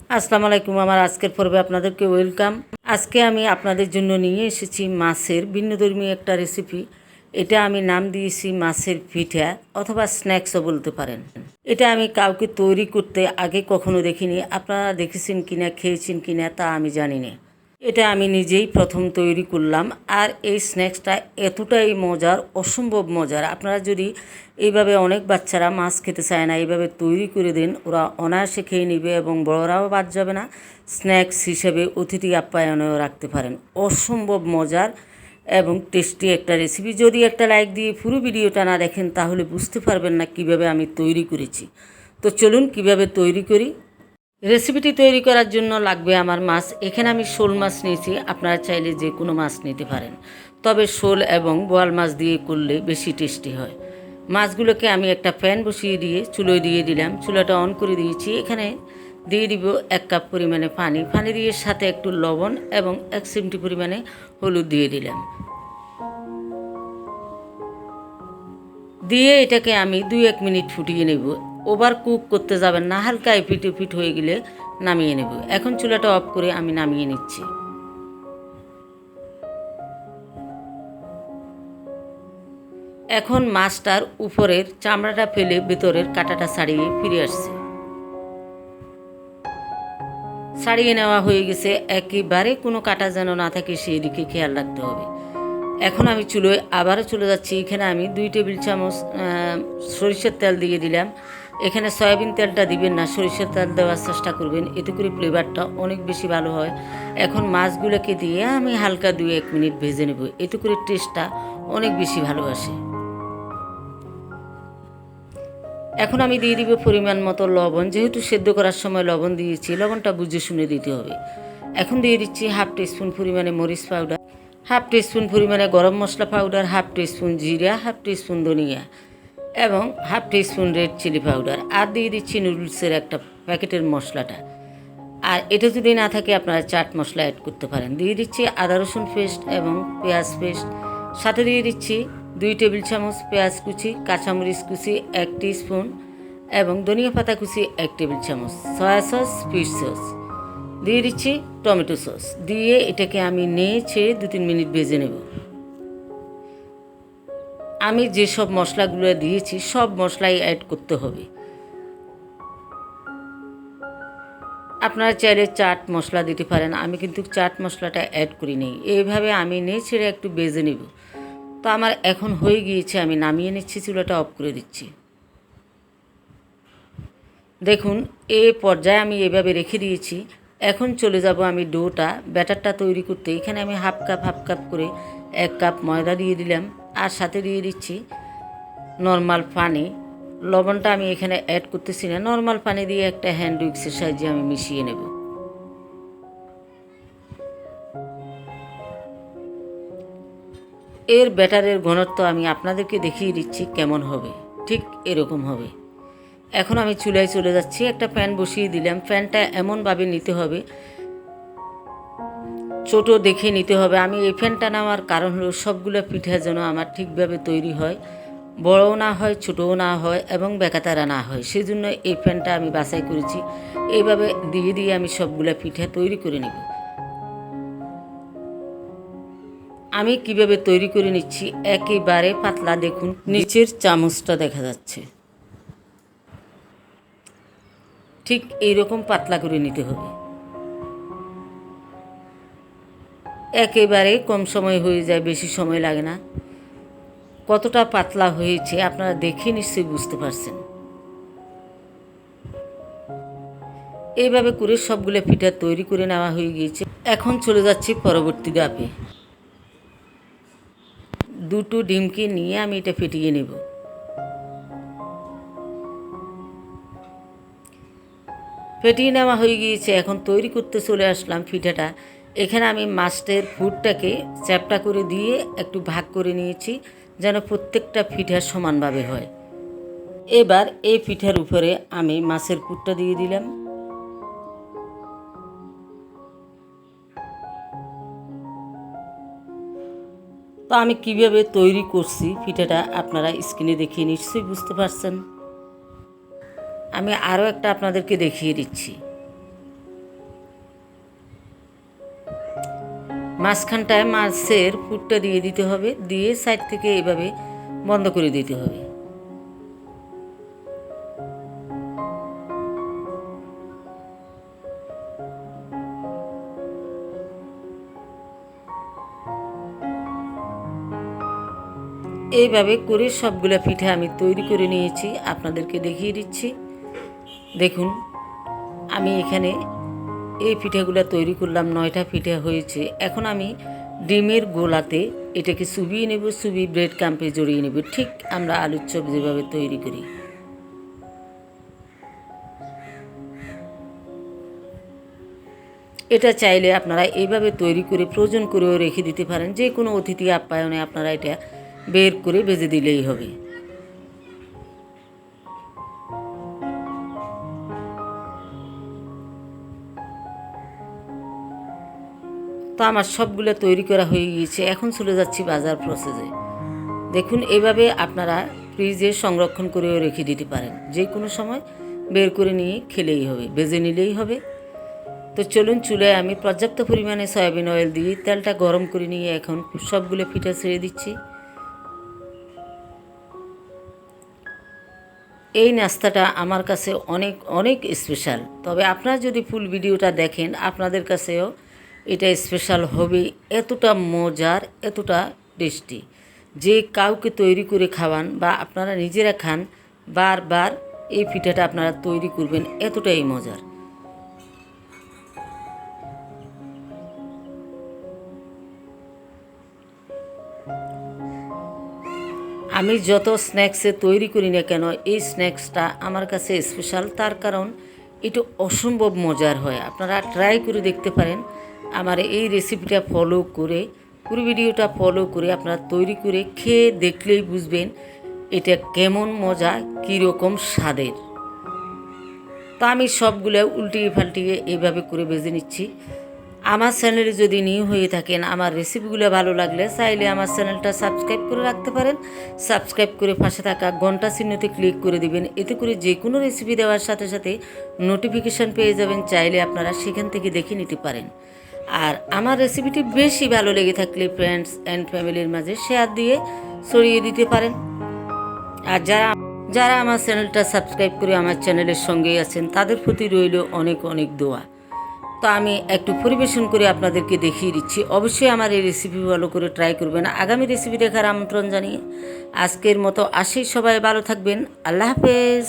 আসসালামু আলাইকুম। আমার আজকের পর্বে আপনাদেরকে ওয়েলকাম। আজকে আমি আপনাদের জন্য নিয়ে এসেছি মাছের ভিন্নধর্মী একটা রেসিপি। এটা আমি নাম দিয়েছি মাছের পিঠা অথবা স্ন্যাক্সও বলতে পারেন। এটা আমি কাউকে তৈরি করতে আগে কখনো দেখিনি। আপনারা দেখেছেন কিনা, খেয়েছেন কিনা তা আমি জানি না। এটা আমি নিজেই প্রথম তৈরি করলাম। আর এই স্ন্যাক্সটা এতটাই মজার, অসম্ভব মজার। আপনারা যদি এইভাবে, অনেক বাচ্চারা মাছ খেতে চায় না, এইভাবে তৈরি করে দেন, ওরা অনায়াসে খেয়ে নেবে এবং বড়রাও বাদ যাবে না। স্ন্যাক্স হিসেবে অতিথি আপ্যায়নেও রাখতে পারেন। অসম্ভব মজার এবং টেস্টি একটা রেসিপি। যদি একটা লাইক দিয়ে পুরো ভিডিওটা না দেখেন তাহলে বুঝতে পারবেন না কিভাবে আমি তৈরি করেছি। তো চলুন কিভাবে তৈরি করি। রেসিপিটি তৈরি করার জন্য লাগবে আমার মাছ। এখানে আমি শোল মাছ নিয়েছি, আপনারা চাইলে যে কোনো মাছ নিতে পারেন, তবে শোল এবং বোয়াল মাছ দিয়ে করলে বেশি টেস্টি হয়। মাছগুলোকে আমি একটা প্যান বসিয়ে দিয়ে চুলোয় দিয়ে দিলাম। চুলাটা অন করে দিয়েছি। এখানে দিয়ে দিব 1 কাপ পরিমাণে পানি দিয়ে সাথে একটু লবণ এবং 1 চিমটি পরিমাণে হলুদ দিয়ে দিলাম। দিয়ে এটাকে আমি 2-1 মিনিট ফুটিয়ে নেব। ওভার কুক করতে যাবেন না, হালকা এপিট হয়ে গেলে নামিয়ে নেব। এখন চুলাটা অফ করে আমি নামিয়ে নিচ্ছি। এখন মাছটার উপরের চামড়াটা ফেলে ভেতরের কাঁটাটা ছাড়িয়ে ফিরে আসছে। ছাড়িয়ে নেওয়া হয়ে গেছে। একেবারে কোনো কাঁটা যেন না থাকে সেই দিকে খেয়াল রাখতে হবে। এখন আমি চুলোয় আবারও চলে যাচ্ছি। এখানে আমি 2 টেবিল চামচ সরিষার তেল দিয়ে দিলাম। এখানে সয়াবিন তেলটা দিবেন না, সরিষার তেল দেওয়ার চেষ্টা করবেন, এতে করে ফ্লেভারটা অনেক বেশি ভালো হয়। এখন মাছগুলোকে দিয়ে আমি হালকা 2-1 মিনিট ভেজে নেব, এতে করে টেস্টটা অনেক বেশি ভালো আসে। এখন আমি দিয়ে দিব পরিমাণ মতো লবণ। যেহেতু সেদ্ধ করার সময় লবণ দিয়েছি, লবণটা বুঝে শুনে দিতে হবে। এখন দিয়ে দিচ্ছি 1/2 টিস্পুন পরিমাণে মরিচ পাউডার, 1/2 টিস্পুন পরিমাণে গরম মশলা পাউডার, 1/2 টিস্পুন জিরা, 1/2 টিস্পুন ধনিয়া এবং 1/2 টিস্পুন রেড চিলি পাউডার। আর দিয়ে দিচ্ছি নুডলসের একটা প্যাকেটের মশলাটা। আর এটা যদি না থাকে আপনারা চাট মশলা অ্যাড করতে পারেন। দিয়ে দিচ্ছি আদা রসুন পেস্ট এবং পেঁয়াজ পেস্ট। সাথে দিয়ে দিচ্ছি 2 টেবিল চামচ পেঁয়াজ কুচি, কাঁচামরিচ কুচি 1 টিস্পুন এবং ধনিয়া পাতা কুচি 1 টেবিল চামচ, সয়া সস, ফিশ সস। দিয়ে দিচ্ছি টমেটো সস। দিয়ে এটাকে আমি নেড়ে 2-3 মিনিট ভেজে নেব। আমি যেসব মশলাগুলো দিয়েছি সব মশলাই অ্যাড করতে হবে। আপনারা চাইলে চাট মশলা দিতে পারেন, আমি কিন্তু চাট মশলাটা অ্যাড করি নেই। এইভাবে আমি নেড়ে একটু ভেজে নেব। তো আমার এখন হয়ে গিয়েছে, আমি নামিয়ে নিচ্ছি, চুলাটা অফ করে দিচ্ছি। দেখুন এই পর্যায়ে আমি এভাবে রেখে দিয়েছি। এখন চলে যাব আমি ব্যাটারটা তৈরি করতে। এখানে আমি হাফ কাপ করে 1 কাপ ময়দা দিয়ে দিলাম। আর সাথে দিয়ে দিচ্ছি নর্মাল পানি। লবণটা আমি এখানে অ্যাড করতেছি না, নর্মাল পানি দিয়ে একটা হ্যান্ড উইক্সের সাহায্যে আমি মিশিয়ে নেব। এর ব্যাটারের ঘনত্ব আমি আপনাদেরকে দেখিয়ে দিচ্ছি কেমন হবে, ঠিক এরকম হবে। এখন আমি চুলায় চলে যাচ্ছি। একটা প্যান বসিয়ে দিলাম। প্যানটা এমনভাবে নিতে হবে, ছোটো দেখে নিতে হবে। আমি এই প্যানটা নেওয়ার কারণ হলো সবগুলো পিঠা যেন আমার ঠিকভাবে তৈরি হয়, বড়ও না হয়, ছোটও না হয় এবং বেকাতারা না হয়। সেই জন্য এই প্যানটা আমি বাছাই করেছি। এইভাবে দিয়ে আমি সবগুলো পিঠা তৈরি করে নেব। আমি কিভাবে তৈরি করে নিচ্ছি, একেবারে পাতলা। দেখুন নিচের চামচটা দেখা যাচ্ছে, ঠিক এইরকম পাতলা করে নিতে হবে। একেবারে কম সময় হয়ে যায়, বেশি সময় লাগে না। কতটা পাতলা হয়েছে আপনারা দেখে নিশ্চয়ই বুঝতে পারছেন। এইভাবে করে সবগুলো পিঠা তৈরি করে নেওয়া হয়ে গিয়েছে। এখন চলে যাচ্ছি পরবর্তী ধাপে। 2টো ডিমকে নিয়ে আমি এটা ফেটিয়ে নেব। ফেটিয়ে নেওয়া হয়ে গিয়েছে। এখন তৈরি করতে চলে আসলাম পিঠাটা। এখানে আমি মাছের পুরটাকে চ্যাপটা করে দিয়ে একটু ভাগ করে নিয়েছি, যেন প্রত্যেকটা পিঠা সমানভাবে হয়। এবার এই পিঠার উপরে আমি মাছের পুরটা দিয়ে দিলাম। তো আমি কিভাবে তৈরি করছি পিঠাটা আপনারা স্ক্রিনে দেখিয়ে নিশ্চয়ই বুঝতে পারছেন। আমি আরও একটা আপনাদেরকে দেখিয়ে দিচ্ছি। মাঝখানটায় মাছের পুরটা দিয়ে দিতে হবে, দিয়ে সাইড থেকে এভাবে বন্ধ করে দিতে হবে। এইভাবে করে সবগুলা পিঠা আমি তৈরি করে নিয়েছি, আপনাদেরকে দেখিয়ে দিচ্ছি। দেখুন আমি এখানে এই পিঠাগুলো তৈরি করলাম, 9টা পিঠা হয়েছে। এখন আমি ডিমের গোলাতে এটাকে চুবিয়ে নেব, চুবিয়ে ব্রেড ক্রাম্পে জড়িয়ে নেব, ঠিক আমরা আলুর চপ যেভাবে তৈরি করি। এটা চাইলে আপনারা এইভাবে তৈরি করে প্রয়োজন করেও রেখে দিতে পারেন, যে কোনো অতিথি আপ্যায়নে আপনারা এটা বের করে ভেজে দিলেই হবে। তো আমার সবগুলো তৈরি করা হয়ে গিয়েছে, এখন চলে যাচ্ছি বাজার প্রসেসে। দেখুন এভাবে আপনারা ফ্রিজে সংরক্ষণ করেও রেখে দিতে পারেন, যে কোনো সময় বের করে নিয়ে খেলেই হবে, ভেজে নিলেই হবে। তো চলুন, চুলায় আমি পর্যাপ্ত পরিমাণে সয়াবিন অয়েল দিয়ে তেলটা গরম করে নিয়ে এখন সবগুলো পিঠা ছেড়ে দিচ্ছি। এই নাস্তাটা আমার কাছে অনেক অনেক স্পেশাল, তবে আপনারা যদি ফুল ভিডিওটা দেখেন আপনাদের কাছেও এটা স্পেশাল হবে। এতটা মজার, এতটা টেস্টি, যে কাউকে তৈরি করে খাওয়ান বা আপনারা নিজেরা খান, বারবার এই পিঠাটা আপনারা তৈরি করবেন, এতটাই মজার। আমি যত স্ন্যাক্সে তৈরি করি না কেন, এই স্ন্যাক্সটা আমার কাছে স্পেশাল, তার কারণ এটা অসম্ভব মজার হয়। আপনারা ট্রাই করে দেখতে পারেন, আমার এই রেসিপিটা ফলো করে, পুরো ভিডিওটা ফলো করে আপনারা তৈরি করে খেয়ে দেখলেই বুঝবেন এটা কেমন মজা, কীরকম স্বাদের। তো আমি সবগুলো উল্টিয়ে পাল্টিয়ে এইভাবে করে ভেজে নিচ্ছি। আমার চ্যানেলে যদি নিউ হয়ে থাকেন, আমার রেসিপিগুলো ভালো লাগলে চাইলে আমার চ্যানেলটা সাবস্ক্রাইব করে রাখতে পারেন। সাবস্ক্রাইব করে পাশে থাকা ঘন্টা চিহ্নতে ক্লিক করে দিবেন, এতে করে যে কোনো রেসিপি দেওয়ার সাথে সাথে নোটিফিকেশান পেয়ে যাবেন, চাইলে আপনারা সেখান থেকে দেখে নিতে পারেন। আর আমার রেসিপিটি বেশি ভালো লেগে থাকলে ফ্রেন্ডস অ্যান্ড ফ্যামিলির মাঝে শেয়ার দিয়ে ছড়িয়ে দিতে পারেন। আর যারা আমার চ্যানেলটা সাবস্ক্রাইব করে আমার চ্যানেলের সঙ্গেই আছেন, তাদের প্রতি রইল অনেক অনেক দোয়া। তো আমি একটু পরিবেশন করে আপনাদেরকে দেখিয়ে দিচ্ছি। অবশ্যই আমার এই রেসিপি ভালো করে ট্রাই করবেন। আগামী রেসিপি দেখার আমন্ত্রণ জানিয়ে আজকের মতো আসি, সবাই ভালো থাকবেন। আল্লাহ হাফেজ।